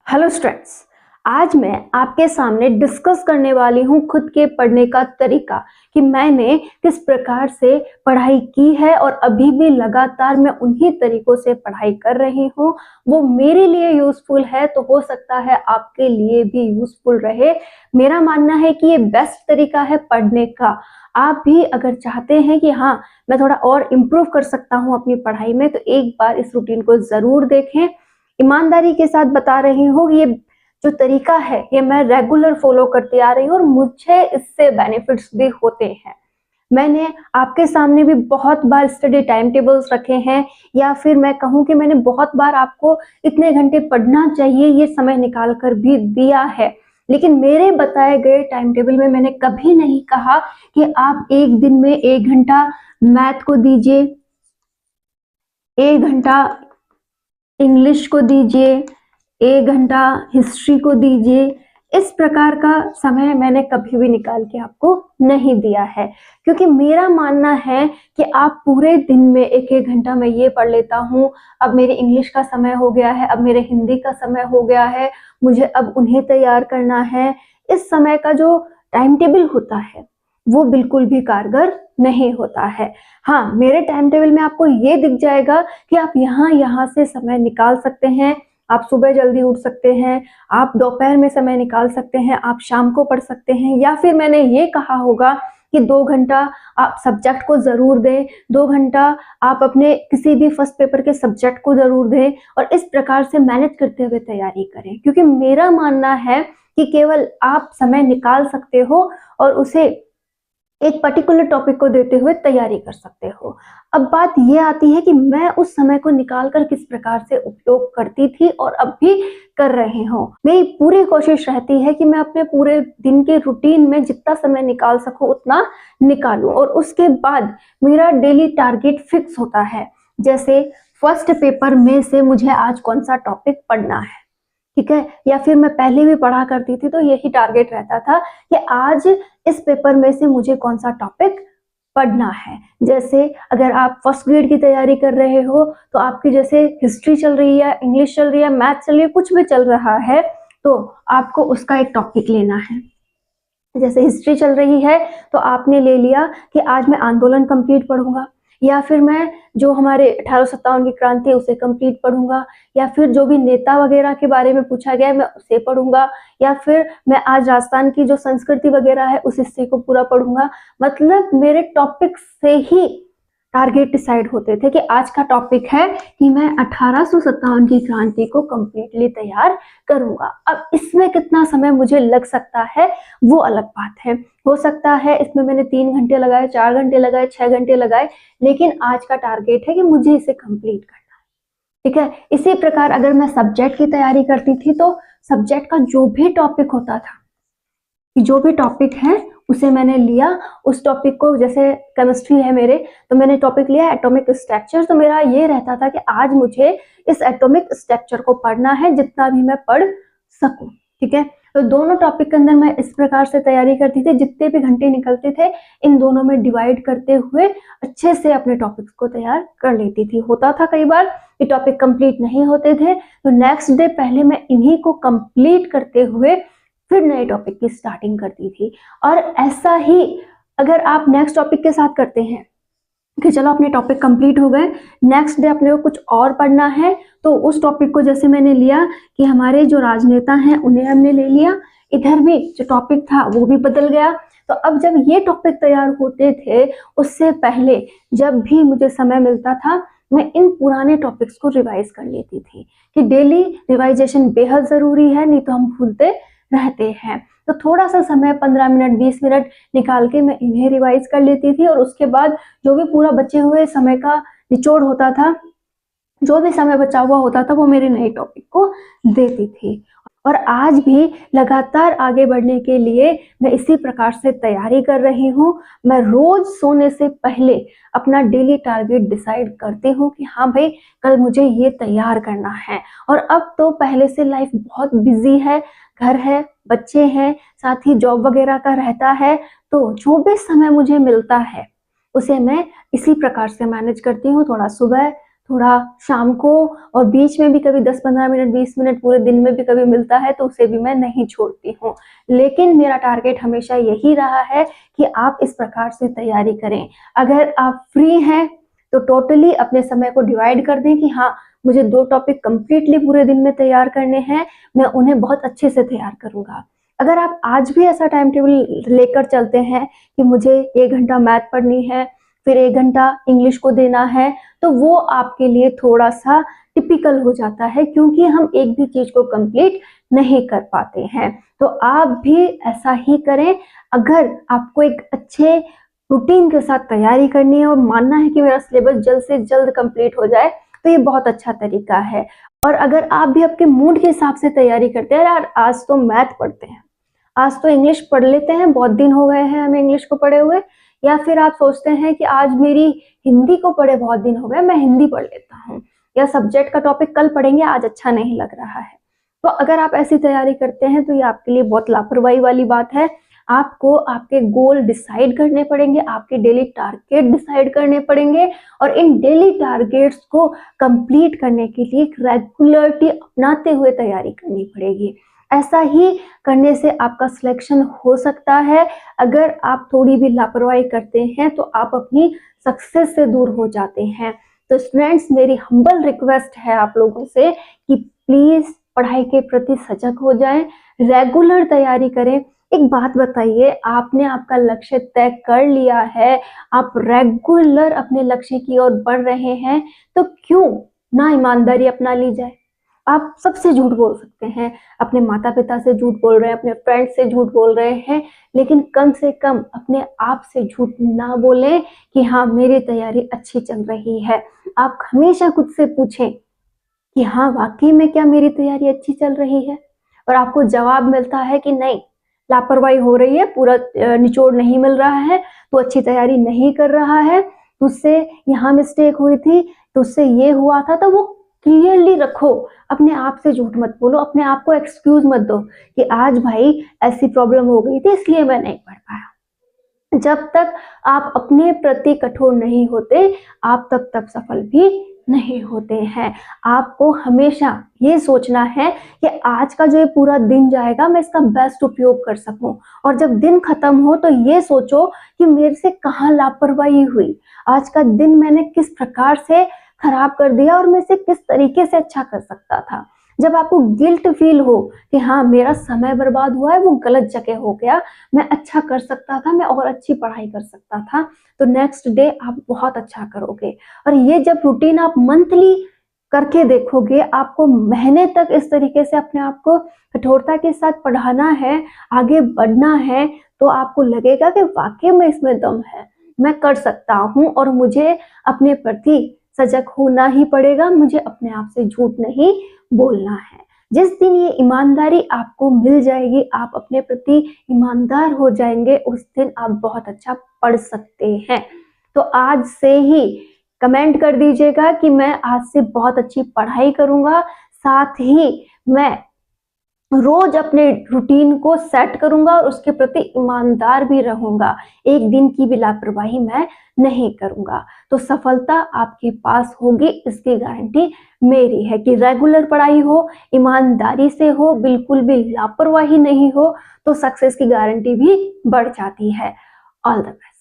Hello students, आज मैं आपके सामने डिस्कस करने वाली हूँ खुद के पढ़ने का तरीका कि मैंने किस प्रकार से पढ़ाई की है और अभी भी लगातार मैं उन्हीं तरीकों से पढ़ाई कर रही हूँ। वो मेरे लिए यूजफुल है तो हो सकता है आपके लिए भी यूजफुल रहे। मेरा मानना है कि ये बेस्ट तरीका है पढ़ने का। आप भी अगर चाहते हैं कि हाँ, मैं थोड़ा और इम्प्रूव कर सकता हूँ अपनी पढ़ाई में, तो एक बार इस रूटीन को जरूर देखें। ईमानदारी के साथ बता रही हूँ, ये जो तरीका है ये मैं रेगुलर फॉलो करती आ रही हूँ और मुझे इससे बेनिफिट्स भी होते हैं। मैंने आपके सामने भी बहुत बार स्टडी टाइम टेबल्स रखे हैं, या फिर मैं कहूँ कि मैंने बहुत बार आपको इतने घंटे पढ़ना चाहिए ये समय निकाल कर भी दिया है। लेकिन मेरे बताए गए टाइम टेबल में मैंने कभी नहीं कहा कि आप एक दिन में 1 घंटा मैथ को दीजिए, 1 घंटा इंग्लिश को दीजिए, 1 घंटा हिस्ट्री को दीजिए। इस प्रकार का समय मैंने कभी भी निकाल के आपको नहीं दिया है, क्योंकि मेरा मानना है कि आप पूरे दिन में 1-1 घंटा मैं ये पढ़ लेता हूँ, अब मेरे इंग्लिश का समय हो गया है, अब मेरे हिंदी का समय हो गया है, मुझे अब उन्हें तैयार करना है। इस समय का जो टाइम टेबल होता है वो बिल्कुल भी कारगर नहीं होता है। हाँ, मेरे टाइम टेबल में आपको ये दिख जाएगा कि आप यहाँ से समय निकाल सकते हैं। आप सुबह जल्दी उठ सकते हैं, आप दोपहर में समय निकाल सकते हैं, आप शाम को पढ़ सकते हैं, या फिर मैंने ये कहा होगा कि 2 घंटा आप सब्जेक्ट को जरूर दें, 2 घंटा आप अपने किसी भी फर्स्ट पेपर के सब्जेक्ट को जरूर दें, और इस प्रकार से मैनेज करते हुए तैयारी करें। क्योंकि मेरा मानना है कि केवल आप समय निकाल सकते हो और उसे एक पर्टिकुलर टॉपिक को देते हुए तैयारी कर सकते हो। अब बात ये आती है कि मैं उस समय को निकालकर किस प्रकार से उपयोग करती थी और अब भी कर रही हूँ। मेरी पूरी कोशिश रहती है कि मैं अपने पूरे दिन के रूटीन में जितना समय निकाल सकूं उतना निकालूं, और उसके बाद मेरा डेली टारगेट फिक्स होता है। जैसे फर्स्ट पेपर में से मुझे आज कौन सा टॉपिक पढ़ना है, ठीक है, या फिर मैं पहले भी पढ़ा करती थी तो यही टारगेट रहता था कि आज इस पेपर में से मुझे कौन सा टॉपिक पढ़ना है। जैसे अगर आप फर्स्ट ग्रेड की तैयारी कर रहे हो तो आपकी जैसे हिस्ट्री चल रही है, इंग्लिश चल रही है, मैथ चल रही है, कुछ भी चल रहा है, तो आपको उसका एक टॉपिक लेना है। जैसे हिस्ट्री चल रही है तो आपने ले लिया कि आज मैं आंदोलन कंप्लीट पढ़ूंगा, या फिर मैं जो हमारे 1857 की क्रांति है उसे कंप्लीट पढ़ूंगा, या फिर जो भी नेता वगैरह के बारे में पूछा गया है मैं उसे पढ़ूंगा, या फिर मैं आज राजस्थान की जो संस्कृति वगैरह है उस हिस्से को पूरा पढ़ूंगा। मतलब मेरे टॉपिक से ही टारगेट डिसाइड होते थे कि आज का टॉपिक है कि मैं 1857 की क्रांति को कंप्लीटली तैयार करूंगा। अब इसमें कितना समय मुझे लग सकता है वो अलग बात है। हो सकता है इसमें मैंने 3 घंटे लगाए, 4 घंटे लगाए, 6 घंटे लगाए, लेकिन आज का टारगेट है कि मुझे इसे कंप्लीट करना है, ठीक है। इसी प्रकार अगर मैं सब्जेक्ट की तैयारी करती थी तो सब्जेक्ट का जो भी टॉपिक होता था, जो भी टॉपिक है उसे मैंने लिया। उस टॉपिक को, जैसे केमिस्ट्री है मेरे, तो मैंने टॉपिक लिया एटॉमिक स्ट्रक्चर, तो मेरा ये रहता था कि आज मुझे इस एटॉमिक स्ट्रक्चर को पढ़ना है जितना भी मैं पढ़ सकूं, ठीक है। तो दोनों टॉपिक के अंदर मैं इस प्रकार से तैयारी करती थी, जितने भी घंटे निकलते थे इन दोनों में डिवाइड करते हुए अच्छे से अपने टॉपिक्स को तैयार कर लेती थी। होता था कई बार ये टॉपिक कंप्लीट नहीं होते थे तो नेक्स्ट डे पहले मैं इन्हीं को कंप्लीट करते हुए फिर नए टॉपिक की स्टार्टिंग करती थी। और ऐसा ही अगर आप नेक्स्ट टॉपिक के साथ करते हैं कि चलो अपने टॉपिक कंप्लीट हो गए, नेक्स्ट डे अपने को कुछ और पढ़ना है, तो उस टॉपिक को जैसे मैंने लिया कि हमारे जो राजनेता हैं उन्हें हमने ले लिया, इधर भी जो टॉपिक था वो भी बदल गया। तो अब जब ये टॉपिक तैयार होते थे उससे पहले जब भी मुझे समय मिलता था मैं इन पुराने टॉपिक्स को रिवाइज कर लेती थी कि डेली रिवाइजेशन बेहद जरूरी है, नहीं तो हम भूलते रहते हैं। तो थोड़ा सा समय 15 मिनट 20 मिनट निकाल के मैं इन्हें रिवाइज कर लेती थी, और उसके बाद जो भी पूरा बचे हुए समय का निचोड़ होता था, जो भी समय बचा हुआ होता था, वो मेरे नए टॉपिक को देती थी। और आज भी लगातार आगे बढ़ने के लिए मैं इसी प्रकार से तैयारी कर रही हूँ। मैं रोज सोने से पहले अपना डेली टारगेट डिसाइड करती हूँ कि हाँ भाई, कल मुझे ये तैयार करना है। और अब तो पहले से लाइफ बहुत बिजी है, घर है, बच्चे हैं, साथ ही जॉब वगैरह का रहता है, तो जो भी समय मुझे मिलता है उसे मैं इसी प्रकार से मैनेज करती हूँ। थोड़ा सुबह, थोड़ा शाम को और बीच में भी कभी 10-15 मिनट 20 मिनट पूरे दिन में भी कभी मिलता है तो उसे भी मैं नहीं छोड़ती हूँ। लेकिन मेरा टारगेट हमेशा यही रहा है कि आप इस प्रकार से तैयारी करें। अगर आप फ्री हैं तो टोटली अपने समय को डिवाइड कर दें कि हाँ, मुझे 2 टॉपिक कंप्लीटली पूरे दिन में तैयार करने हैं, मैं उन्हें बहुत अच्छे से तैयार करूँगा। अगर आप आज भी ऐसा टाइम टेबल लेकर चलते हैं कि मुझे 1 घंटा मैथ पढ़नी है, फिर 1 घंटा इंग्लिश को देना है, तो वो आपके लिए थोड़ा-सा टिपिकल हो जाता है क्योंकि हम एक भी चीज़ को कंप्लीट नहीं कर पाते हैं। तो आप भी ऐसा ही करें। अगर आपको एक अच्छे रूटीन के साथ तैयारी करनी है और मानना है कि मेरा सिलेबस जल्द से जल्द कंप्लीट हो जाए, तो ये बहुत अच्छा तरीका है। और अगर आप भी आपके मूड के हिसाब से तैयारी करते हैं, यार आज तो मैथ पढ़ते हैं, आज तो इंग्लिश पढ़ लेते हैं, बहुत दिन हो गए हैं हमें इंग्लिश को पढ़े हुए, या फिर आप सोचते हैं कि आज मेरी हिंदी को पढ़े बहुत दिन हो गए, मैं हिंदी पढ़ लेता हूँ, या सब्जेक्ट का टॉपिक कल पढ़ेंगे, आज अच्छा नहीं लग रहा है। तो अगर आप ऐसी तैयारी करते हैं तो ये आपके लिए बहुत लापरवाही वाली बात है। आपको आपके गोल डिसाइड करने पड़ेंगे, आपके डेली टारगेट डिसाइड करने पड़ेंगे और इन डेली टारगेट्स को कंप्लीट करने के लिए एक रेगुलरिटी अपनाते हुए तैयारी करनी पड़ेगी। ऐसा ही करने से आपका सिलेक्शन हो सकता है। अगर आप थोड़ी भी लापरवाही करते हैं तो आप अपनी सक्सेस से दूर हो जाते हैं। तो स्टूडेंट्स, मेरी हम्बल रिक्वेस्ट है आप लोगों से कि प्लीज पढ़ाई के प्रति सजग हो जाएं, रेगुलर तैयारी करें। एक बात बताइए, आपने आपका लक्ष्य तय कर लिया है, आप रेगुलर अपने लक्ष्य की ओर बढ़ रहे हैं, तो क्यों ना ईमानदारी अपना ली जाए। आप सबसे झूठ बोल सकते हैं, अपने माता पिता से झूठ बोल रहे हैं, अपने फ्रेंड से झूठ बोल रहे हैं, लेकिन कम से कम अपने आप से झूठ ना बोलें कि हाँ, मेरी तैयारी अच्छी चल रही है। आप हमेशा खुद से पूछें कि हाँ, वाकई में क्या मेरी तैयारी अच्छी चल रही है, और आपको जवाब मिलता है कि नहीं, लापरवाही हो रही है, पूरा निचोड़ नहीं मिल रहा है, तो अच्छी तैयारी नहीं कर रहा है, तुझसे यहाँ मिस्टेक हुई थी, तुझसे ये हुआ था, तो वो क्लियरली रखो। अपने आप से झूठ मत बोलो, अपने आप को एक्सक्यूज मत दो कि आज भाई ऐसी प्रॉब्लम हो गई थी इसलिए मैं नहीं पढ़ पाया। जब तक आप अपने प्रति कठोर नहीं होते, आप तब तक सफल भी नहीं होते हैं। आपको हमेशा ये सोचना है कि आज का जो ये पूरा दिन जाएगा, मैं इसका बेस्ट उपयोग कर सकूं, और जब दिन खत्म हो तो ये सोचो कि मेरे से कहाँ लापरवाही हुई, आज का दिन मैंने किस प्रकार से खराब कर दिया और मैं इसे किस तरीके से अच्छा कर सकता था। जब आपको गिल्ट फील हो कि हाँ, मेरा समय बर्बाद हुआ है, वो गलत जगह हो गया, मैं अच्छा कर सकता था, मैं और अच्छी पढ़ाई कर सकता था, तो नेक्स्ट डे आप बहुत अच्छा करोगे। और ये जब रूटीन आप मंथली करके देखोगे, आपको महीने तक इस तरीके से अपने आप को कठोरता के साथ पढ़ाना है, आगे बढ़ना है, तो आपको लगेगा कि वाकई में इसमें दम है, मैं कर सकता हूँ और मुझे अपने प्रति सजग होना ही पड़ेगा, मुझे अपने आप से झूठ नहीं बोलना है। जिस दिन ये ईमानदारी आपको मिल जाएगी, आप अपने प्रति ईमानदार हो जाएंगे, उस दिन आप बहुत अच्छा पढ़ सकते हैं। तो आज से ही कमेंट कर दीजिएगा कि मैं आज से बहुत अच्छी पढ़ाई करूंगा, साथ ही मैं रोज अपने रूटीन को सेट करूंगा और उसके प्रति ईमानदार भी रहूंगा, एक दिन की भी लापरवाही मैं नहीं करूंगा। तो सफलता आपके पास होगी, इसकी गारंटी मेरी है कि रेगुलर पढ़ाई हो, ईमानदारी से हो, बिल्कुल भी लापरवाही नहीं हो, तो सक्सेस की गारंटी भी बढ़ जाती है। All the best.